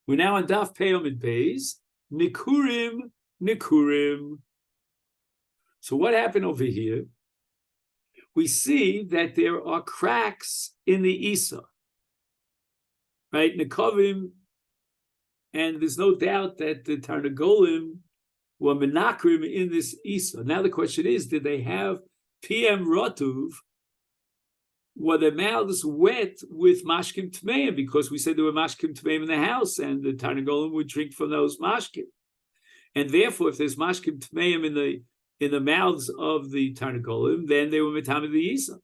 We're now on Daf Peyamid Beis, Nikurim. So what happened over here? We see that there are cracks in the Isa, right? Nikovim, and there's no doubt that the Tarnagolim were menakrim in this Isa. Now the question is, did they have PM Rotuv? Were their mouths wet with mashkim tmeim? Because we said there were mashkim tmeim in the house, and the Tarnagolim would drink from those mashkim. And therefore, if there's mashkim tmeim in the mouths of the Tarnagolim, then they were metam the Isa.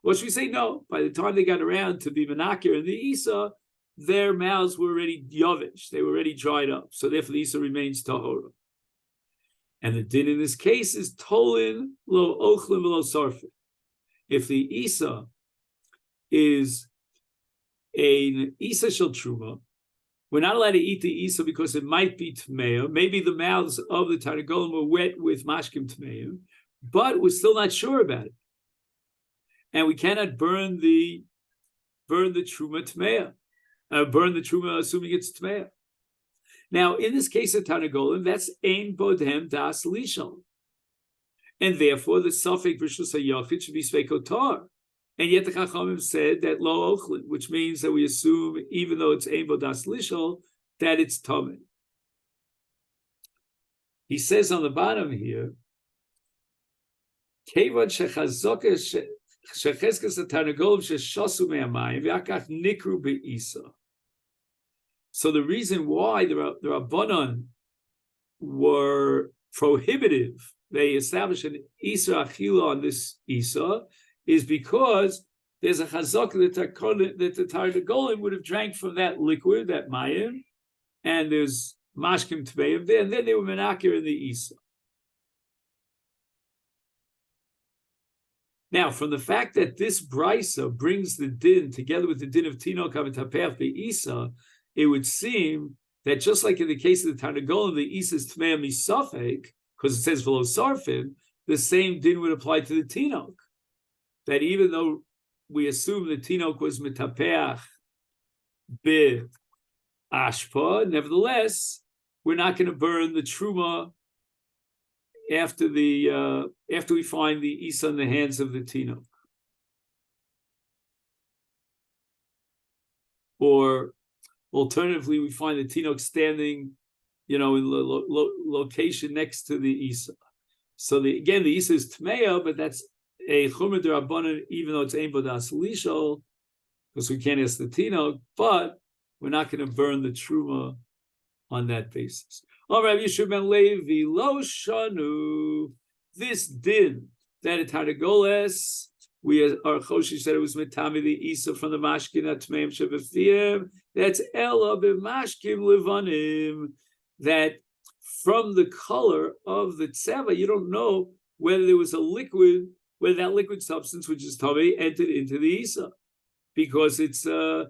Or should we say no? By the time they got around to be menakir in the Isa, their mouths were already yovish; they were already dried up. So therefore, the Isa remains tahora. And the din in this case is tolin lo ochlim lo sarfin. If the Isa is an Isa shel truma, we're not allowed to eat the Isa because it might be tmeya. Maybe the mouths of the Tarnagolim were wet with mashkim tmeya, but we're still not sure about it, and we cannot burn the truma tmeya, burn the truma assuming it's tmeya. Now, in this case of Tarnagolim, that's ein bodhem das lishon, and therefore the suffix rishus hayachid should be sveikotar. And yet the Chachamim said that lo ochlin, which means that we assume, even though it's ein bodas lishol, that it's tamid. He says on the bottom here, kevad shechazokes shecheskes tarnagolim sheshasu me'amayim v'akach nikru be'isa. So the reason why the Rabbanon were prohibitive, they established an Isa achila on this Isa, is because there's a chazak that the Tarnagolim would have drank from that liquid, that mayim, and there's mashkim tveim there, and then they were menakir in the Isa. Now, from the fact that this brisa brings the din together with the din of Tinok HaMetapeach Be'isa, it would seem that just like in the case of the Tarnagolim, the Isa is tmei misafek, because it says v'lo sarfin, the same din would apply to the Tinok. That even though we assume the Tinok was metapeach be ashpa, nevertheless, we're not going to burn the truma after we find the Isa in the hands of the Tinok. Or alternatively, we find the Tinok standing, in the location next to the Isa. So the Isa is tmeya, but that's a chumra d'Rabbanan, even though it's ein bodas lishol, because we can't ask the Tinok, but we're not going to burn the truma on that basis. All right, Yeshua ben Levi, lo shanu, this din that it had a goles, our Choshi said it was metami the Isa from the mashkin at tmeim shebefiyim, that's ela b'mashkim levanim, that from the color of the tzeva, you don't know whether there was a liquid, whether that liquid substance, which is tamei, entered into the Isa, because it's a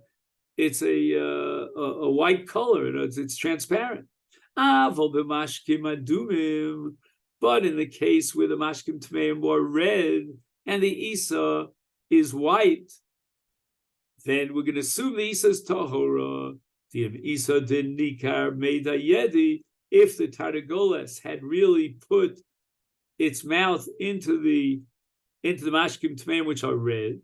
white color, it's transparent. But in the case where the mashkim tmeim were red and the Isa is white, then we're going to assume the Isa is tahora. The Isa din nikar meida yedi. If the Tarnagoles had really put its mouth into the mashkim tmeim, which are red,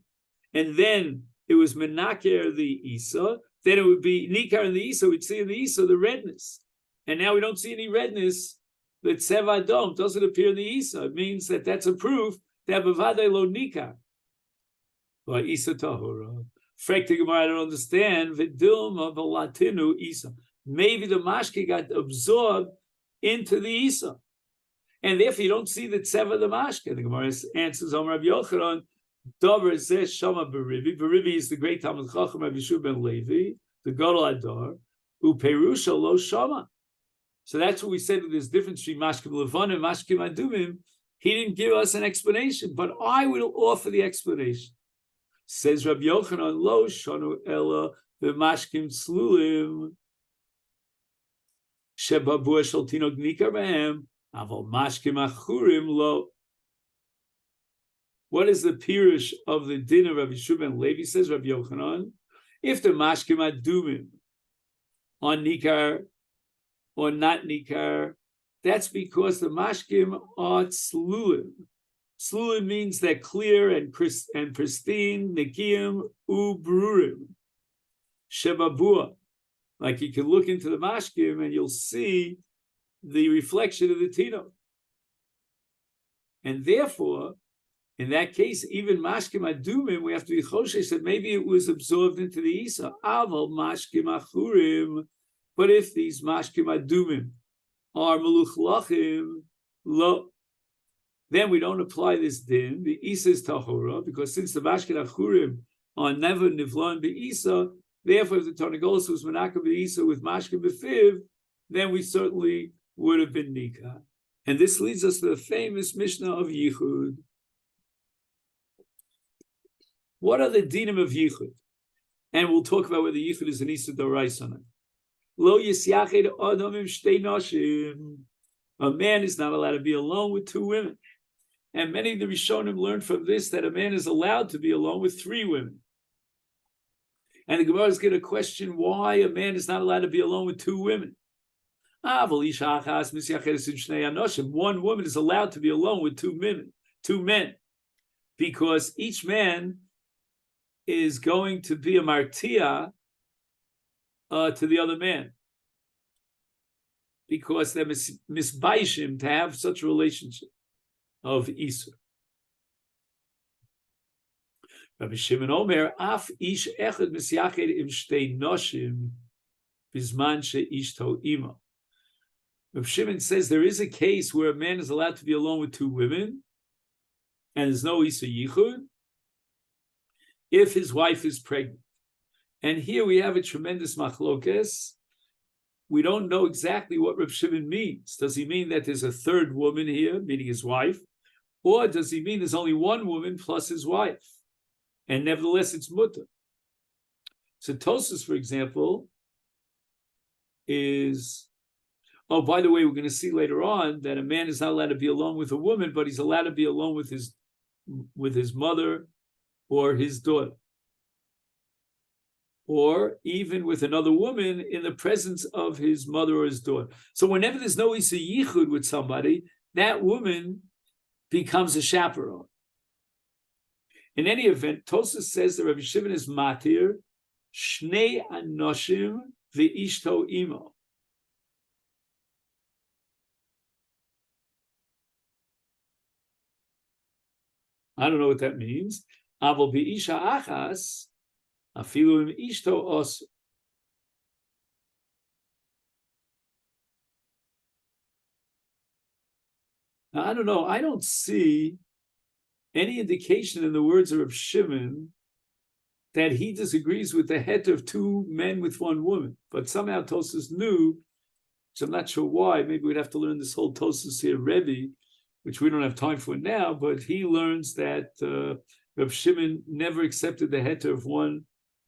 and then it was menaker the Isa, then it would be nikar in the Isa. We'd see in the Isa the redness, and now we don't see any redness. The tzeva adom doesn't appear in the Isa. It means that that's a proof that b'vadei lo nikar. But Isa tahora. Frek Gemara, I don't understand. V'dilma v'latinu Isa. Maybe the mashke got absorbed into the Isa, and therefore you don't see the tzeva of the mashke. The Gemara answers on Rabbi Yochanan, Dover zeh shama beribi. Beribi is the great Talmud Chacham Rabbi Yeshua ben Levi, the Gadol Adar, uperusha lo shama. So that's what we said with this difference between mashkim levanim and mashkim adumim. He didn't give us an explanation, but I will offer the explanation. Says Rabbi Yochanan, lo shanu ella b'mashkim tzlulim shebabu shel tinok nikar b'hem aval mashkim achurim lo. What is the pirush of the din of Rabbi Yeshua ben Levi? Says Rabbi Yochanan, if the mashkim adumim on Nikar or not Nikar, that's because the mashkim are tzlulim. Tzlulim means they're clear and pristine, nikiyim ubrurim, shebabua. Like you can look into the mashkim and you'll see the reflection of the tino. And therefore, in that case, even mashkim adumim, we have to be choshesh that maybe it was absorbed into the isa. Aval mashkim achurim. But if these mashkim adumim are meluchlachim, lo, then we don't apply this din. The isa is tahora, because since the mashkim achurim are never nivlan beisa, therefore if the Tarnagolos was menaka beisa with mashkim befiv, then we certainly would have been nika. And this leads us to the famous Mishnah of Yichud. What are the dinim of Yichud? And we'll talk about whether Yichud is an Isa Dorais on it. Lo yisyached adam im shtei nashim. A man is not allowed to be alone with two women. And many of the Rishonim learned from this that a man is allowed to be alone with three women. And the Gemara is going to question why a man is not allowed to be alone with two women. One woman is allowed to be alone with two men, because each man is going to be a martia to the other man, because they're misbaishim to have such a relationship of Isur. Rabbi Shimon Omer, af ish echad misyached im shtei noshim bizman she'ishto ima. Rabbi Shimon says there is a case where a man is allowed to be alone with two women, and there's no Isa Yichud, if his wife is pregnant. And here we have a tremendous machlokes. We don't know exactly what Rabbi Shimon means. Does he mean that there's a third woman here, meaning his wife? Or does he mean there's only one woman plus his wife? And nevertheless, it's mutter. So Tosfos, for example, is... Oh, by the way, we're going to see later on that a man is not allowed to be alone with a woman, but he's allowed to be alone with his mother or his daughter, or even with another woman in the presence of his mother or his daughter. So whenever there's no Isa Yichud with somebody, that woman becomes a chaperone. In any event, Tosfos says that Rabbi Shimon is matir shnei anoshim ve'ishto imo. I don't know what that means. Aval be'isha achas, afilu im ishto os. Now, I don't know. I don't see any indication in the words of Reb Shimon that he disagrees with the heter of two men with one woman. But somehow Tosfos knew, which I'm not sure why. Maybe we'd have to learn this whole Tosfos here, Rebbe, which we don't have time for now, but he learns that Reb Shimon never accepted the heter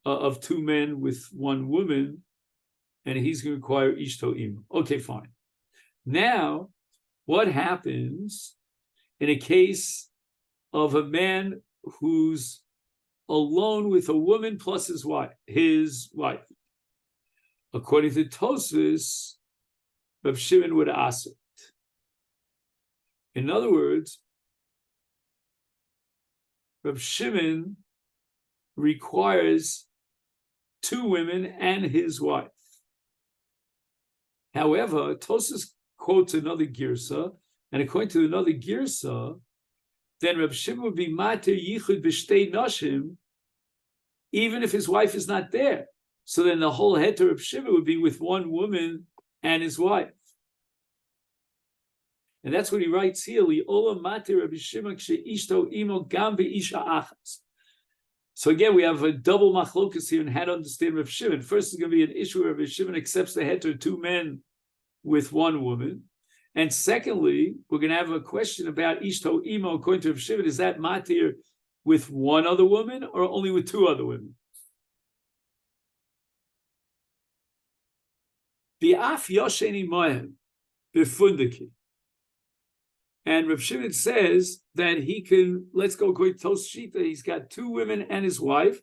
of two men with one woman, and he's going to require ishto im. Okay, fine. Now, what happens in a case of a man who's alone with a woman plus his wife? According to Tosfos, Reb Shimon would ask it. In other words, Reb Shimon requires two women and his wife. However, Tosfos quotes another girsa, and according to another girsa, then Reb Shimon would be matir yichud b'shtei noshim, even if his wife is not there. So then the whole heter of Reb Shimon would be with one woman and his wife. And that's what he writes here. So again, we have a double machlokas here in how to understand Rav Shimon. First is going to be an issue where Rav Shimon accepts the heter two men with one woman. And secondly, we're going to have a question about ishto imo. According to Rav Shimon, is that matir with one other woman or only with two other women? Bi'af yosheni mohem b'fundaki. And Rav Shimon says that he can, let's go according to Tosfos Shita, he's got two women and his wife.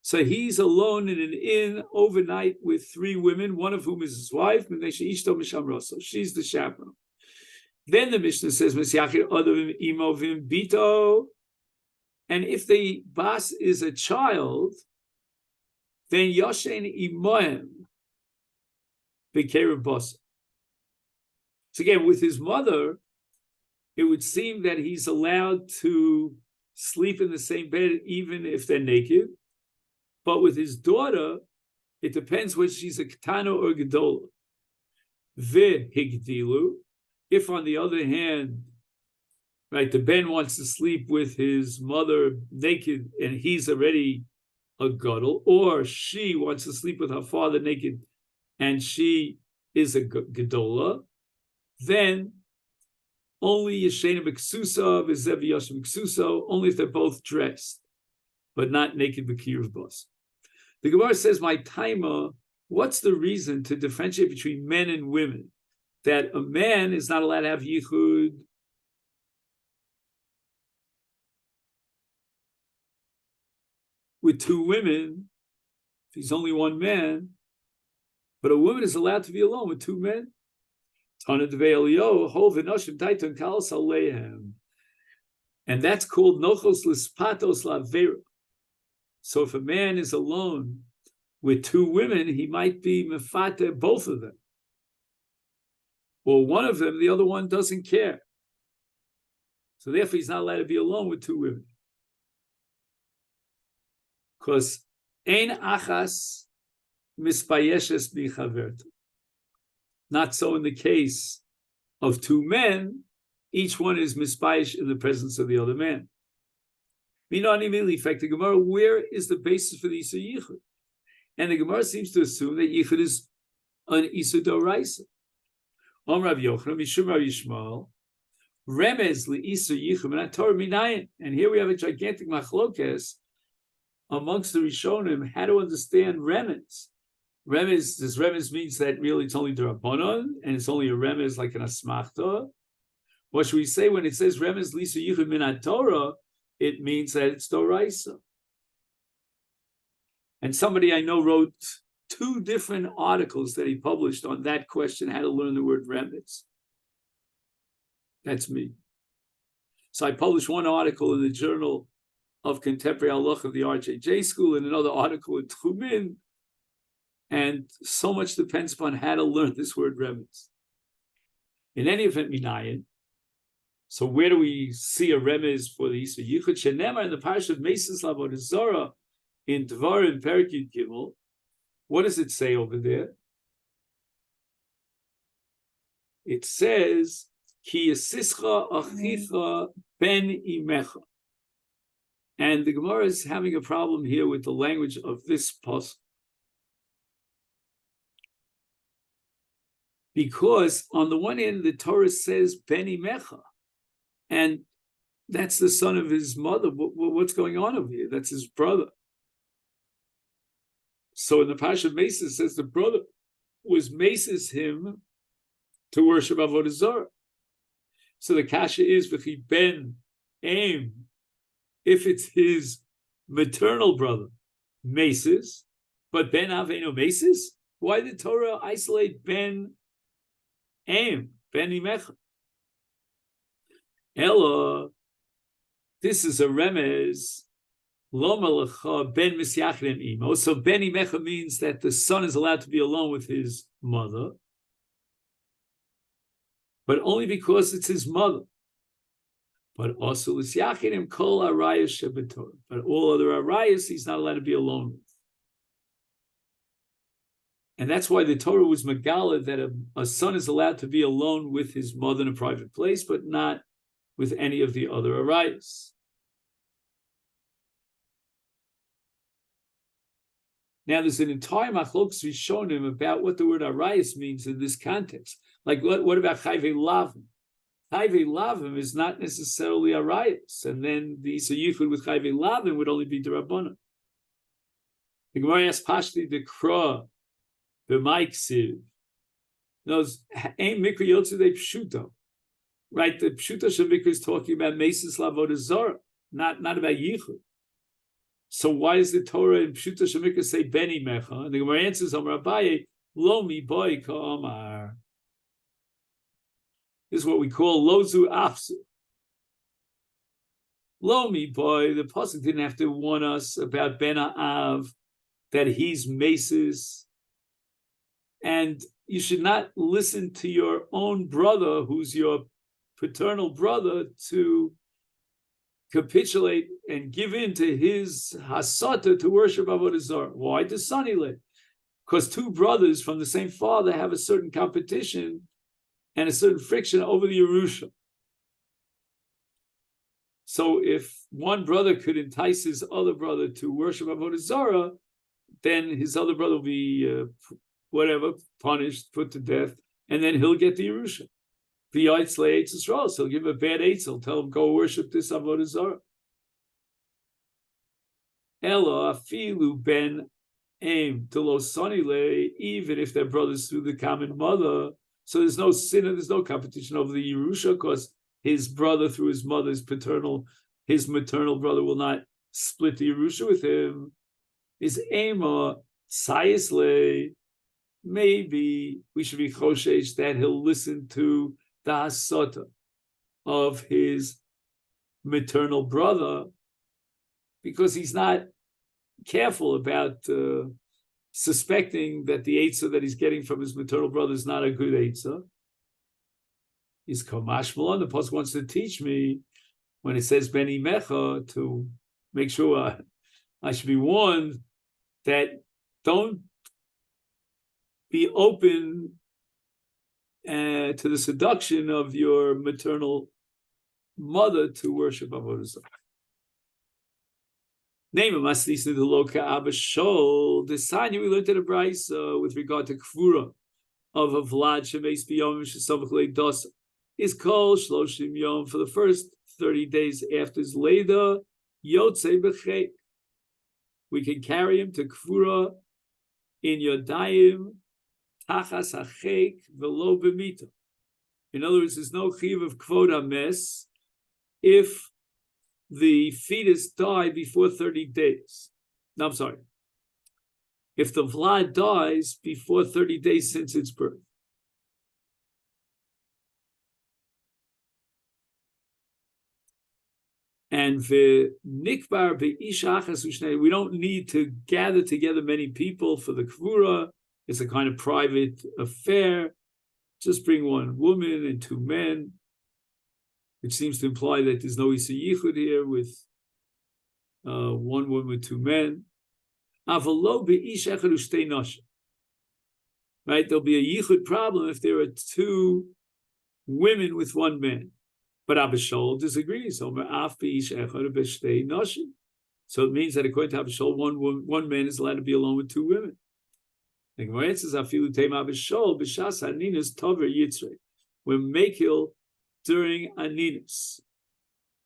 So he's alone in an inn overnight with 3 women, one of whom is his wife. So she's the chaperone. Then the Mishnah says, and if the bas is a child, then Yoshen Imohem Bekerev Basa. So again, with his mother, it would seem that he's allowed to sleep in the same bed even if they're naked. But with his daughter, it depends whether she's a Ketana or Gedola. V'higdilu. If, on the other hand, right, the Ben wants to sleep with his mother naked and he's already a Gadol, or she wants to sleep with her father naked and she is a Gedola, then only Yeshena B'Ksusa, V'zev Yoshem B'Ksusa, only if they're both dressed, but not naked B'Kiruv Bas. The Gemara says, my timer, what's the reason to differentiate between men and women? That a man is not allowed to have yichud with 2 women, if he's only one man, but a woman is allowed to be alone with 2 men. And that's called nochos lispatos lavera. So if a man is alone with 2 women, he might be mefate both of them. Or one of them, the other one doesn't care. So therefore he's not allowed to be alone with 2 women. Because ein achas mispayeshes bichaverta. Not so in the case of 2 men, each one is mispayesh in the presence of the other man. In fact, the Gemara, where is the basis for the Isur Yichud? And the Gemara seems to assume that Yichud is an Isur Doraisa. Rav Yochanan, Mishum Rav Yishmael, Remez li Isur Yichud min Torah minayin. And here we have a gigantic machlokes amongst the Rishonim how to understand Remez. This remez means that really it's only D'Rabbanan, and it's only a remez like an asmachta. What should we say when it says remez lisa yichud min Torah? It means that it's Doraisa. And somebody I know wrote 2 different articles that he published on that question, how to learn the word remez. That's me. So I published one article in the Journal of Contemporary Halacha of the RJJ School and another article in Tchumin. And so much depends upon how to learn this word remez. In any event, minayin. So where do we see a remez for the Isur Yichud? Shenemar in the parish of Mesis Avodah Zarah in Dvarim Perek Yud Gimel. What does it say over there? It says, Ki yasischa achicha ben imecha. And the Gemara is having a problem here with the language of this pasuk. Because on the one hand, the Torah says Ben imecha, and that's the son of his mother. What's going on over here? That's his brother. So in the Pasha Mesis, it says the brother was Mesis him to worship Avodah Zarah. So the kasha is v'chi ben aim. If it's his maternal brother, Mesis, but Ben Aveno Mesis, why did Torah isolate Ben Aim, Ben Imecha? Ella, this is a remez, Lo Melecha Ben Misyachrim Imo. So Ben Imecha means that the son is allowed to be alone with his mother, but only because it's his mother. But also Lisyachirim Kol Arayas Shebetor. But all other Arayas he's not allowed to be alone with. And that's why the Torah was Megala that a son is allowed to be alone with his mother in a private place, but not with any of the other arayos. Now, there's an entire machlokes rishonim about what the word arayos means in this context. Like, what about chayvei lavim? Chayvei lavim is not necessarily arayos, and then the Isur Yichud with chayvei lavim would only be d'Rabbanan. The Gemara asks Pashti the Kra. The Maiksiv. Those ain't Mikra Yotzei Pshuto. Right? The Pshuto Shavikra is talking about Mesis Lavodah Zarah, not about Yichud. So why does the Torah in Pshuta Shemikah say Beni Mecha? And the Gemara answers, Amar Abaye, Lo mi boy ka'amar. This is what we call Lozu Afsu. Lo mi boy, the Pasuk didn't have to warn us about Ben Av, that he's Mesis, and you should not listen to your own brother, who's your paternal brother, to capitulate and give in to his hasata to worship Avodah Zarah. Why does Sonny live? Because two brothers from the same father have a certain competition and a certain friction over the Yerusha. So if one brother could entice his other brother to worship Avodah Zarah, then his other brother will be punished, put to death, and then he'll get the Yerusha. The Yaitz Le'etz Yisrael, so he'll give him a bad eitz, he'll tell him, go worship this Avodah Zarah. Ella afilu ben aim to lo sonile, even if they're brothers through the common mother. So there's no sin, there's no competition over the Yerusha, because his brother through his mother's his maternal brother will not split the Yerusha with him. His ema sayisle, maybe we should be choshesh that he'll listen to the hasata of his maternal brother, because he's not careful about suspecting that the eitzah that he's getting from his maternal brother is not a good eitzah. He's kamash malon. The pasuk wants to teach me when it says beni mecha to make sure I should be warned that don't be open to the seduction of your maternal mother to worship Avodah Zarah. Name of Maslisna the Loka Abba Shol. The sign we learned in the Brisa with regard to Kvura of a Vlad Shemes Biyom Shesavach Leidosa is called Shloshim Yom for the first 30 days after his Leda Yotze B'Chek. We can carry him to Kvura in Yodayim Tachas Hachek V'lo B'Mita. In other words, there's no chiv of Kvod HaMes if the fetus died before 30 days. No, I'm sorry. If the Vlad dies before 30 days since its birth. And we don't need to gather together many people for the kvura. It's a kind of private affair. Just bring one woman and two men, which seems to imply that there's no Isa Yichud here with one woman with two men. Right? There'll be a Yichud problem if there are two women with one man. But Abba Shol disagrees. So it means that according to Abba Shol, one man is allowed to be alone with two women. The Gemara says, when Mekil during Aninus,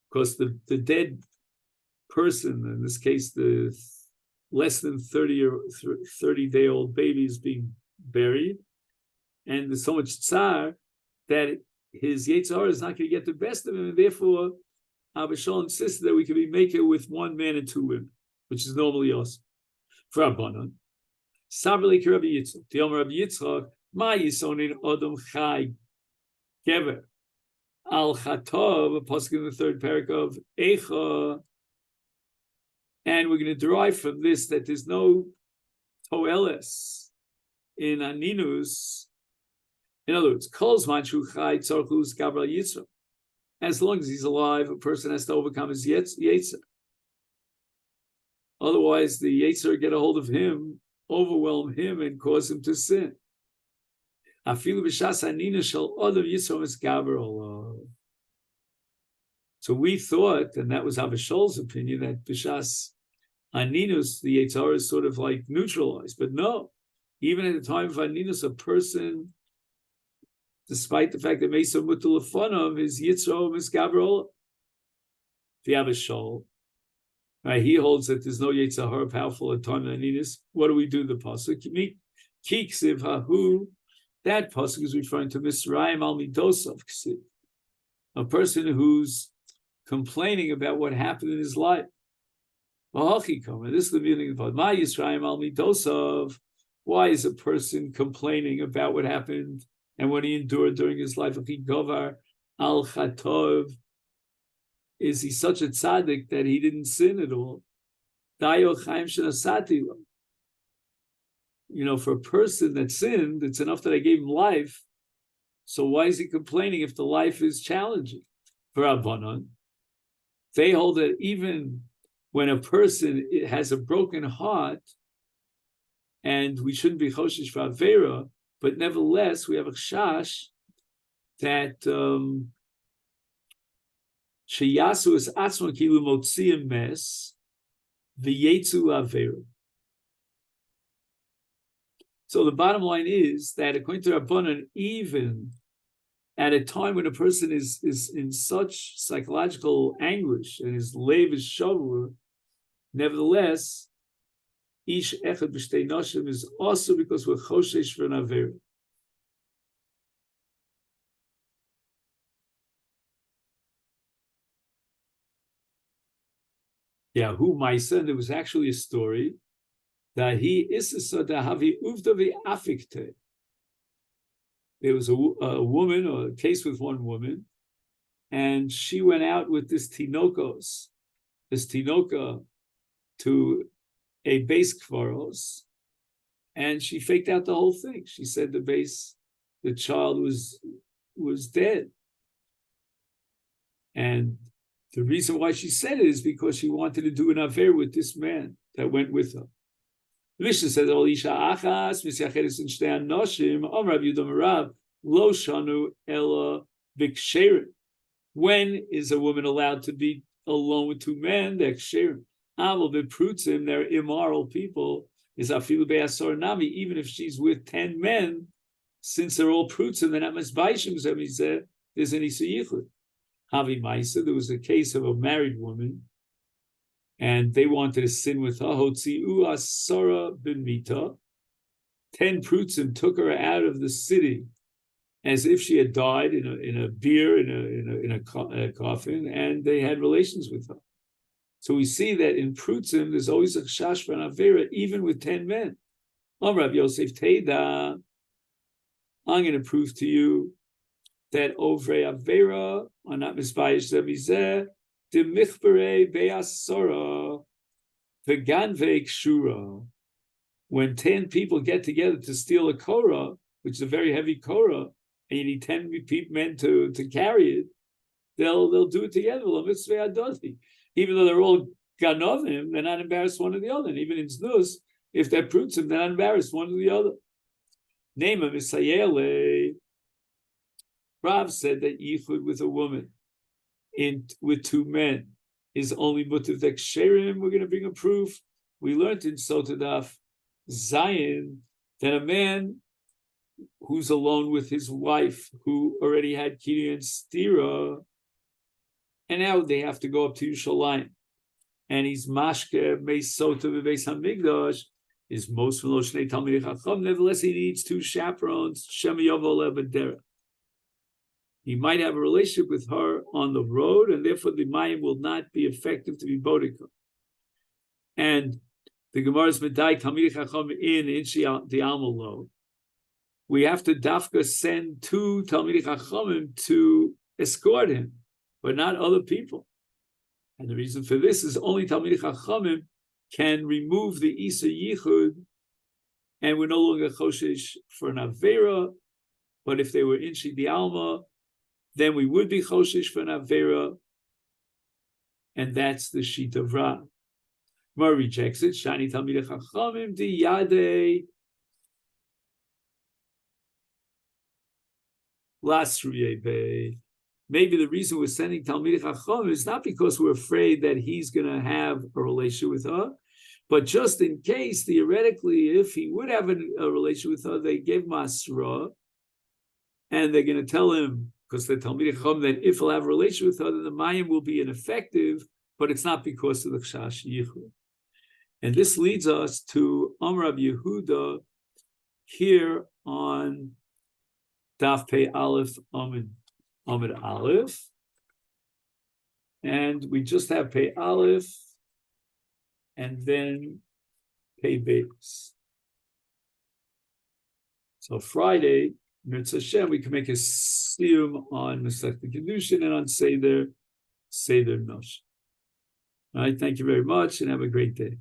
because the dead person, in this case, the less than 30-day-old baby is being buried, and there's so much tsar that his Yetzirah is not going to get the best of him, and therefore Abba Shol insisted that we can be Mekil with one man and two women, which is normally us. For Rabbanon, Sabrli Rabbi Yitzchak, the Omer Rabbi Yitzchak, Ma Yisonin Odom Chai Gever Al Chatov, a pasuk in the third parak of Eicha, and we're going to derive from this that there's no toeles in Aninus. In other words, Kol's Manchu Chai Tzorchus Gabral Yitzchak. As long as he's alive, a person has to overcome his Yetzer. Otherwise, the Yetzer get a hold of him, overwhelm him, and cause him to sin. So we thought, and that was Abba Shol's opinion, that B'shas Aninus, the Yetzer is sort of like neutralized. But no, even at the time of Aninus, a person, despite the fact that Mesa Mutul Afonov is Yitzro Misgaber, the Abba Shol, right? He holds that there's no Yetzirah powerful at time of Aninus. What do we do? The pasuk Kiksiv Hahu. That pasuk is referring to Misraim Al Midosov Ksiv, a person who's complaining about what happened in his life. This is the meaning of my Yisrael al midosov. Why is a person complaining about what happened and what he endured during his life? Al chatov. Is he such a tzaddik that he didn't sin at all? For a person that sinned, it's enough that I gave him life. So why is he complaining if the life is challenging? For Rabbanan, they hold that even when a person has a broken heart, and we shouldn't be choshesh for avera, but nevertheless we have a chash that sheyasu es atzma kilu motziim mes v'yetzu avera. So the bottom line is that according to Rabbanan, even at a time when a person is in such psychological anguish and his lev is shavur, nevertheless, ish echad b'shtei nashim is also because we're choshesh for an avera. Yeah, who Maisa, and there was actually a story that he isisa dahavi uvdavi afikte. There was a woman, or a case with one woman, and she went out with this tinoka to a base kvaros, and she faked out the whole thing. She said the child was dead. And the reason why she said it is because she wanted to do an affair with this man that went with her. The Mishnah says, "Ol isha achas misyacheres in shtei anoshim amrav yudam rav lo shanu ela b'ksherim." When is a woman allowed to be alone with two men? They're ksherim. Aval b'prutzim, they're immoral people. Is afilu be'asor nami, even if she's with 10 men, since they're all prutzim, they're not misbaishim zemizeh. There's an isuyichud. Havi Maisa, there was a case of a married woman, and they wanted to sin with her. Hotzi'u asara bin mita. 10 prutzim took her out of the city as if she had died in a bier, in a coffin, and they had relations with her. So we see that in prutzim, there's always a chash for an avera, even with 10 men. Rav Yosef Teida, I'm going to prove to you that Ovrei Avera are not misbayish zemizeh, de michbere be'asora, veganvei kshura. When 10 people get together to steal a korah, which is a very heavy korah, and you need 10 men to carry it, they'll do it together. Even though they're all ganovim, they're not embarrassed one or the other. And even in znus, if they're prutzim, they're not embarrassed one or the other. Name of Misayele. Rav said that yichud with a woman with 2 men is only mutav deksherim. We're going to bring a proof. We learned in Sotadaf Zion that a man who's alone with his wife, who already had Kiri and Stira, and now they have to go up to Yerushalayim, and he's mashke beis sota beis hamigdash, is most v'lo shnei talmidei chacham. Nevertheless, he needs 2 chaperones. Shem yovo lebedera. He might have a relationship with her on the road, and therefore the mayim will not be effective to be bodika. And the Gemara's medai talmidei chacham in inshi the almalo. We have to dafka send 2 talmidei chachamim to escort him, but not other people. And the reason for this is only talmidei chachamim can remove the isa yichud, and we're no longer choshesh for an avera. But if they were inshi the alma, then we would be choshesh for an avera, and that's the sheet of Ra. Mar rejects it. Shani talmidei chachamim di yadei lasruyebe. Maybe the reason we're sending talmidei chacham is not because we're afraid that he's going to have a relationship with her, but just in case, theoretically, if he would have a relationship with her, they gave masra, and they're going to tell him, because they're talmidei chacham, that if he'll have a relationship with her, then the mayim will be ineffective, but it's not because of the chash yichud. And this leads us to Amar Yehuda here on Daf Pei Aleph Amid Aleph, and we just have Pei Aleph, and then pay Beis. So Friday, Mitzvah Hashem, we can make a siyum on Masechet Kiddushin and on Seder Nosh. All right, thank you very much and have a great day.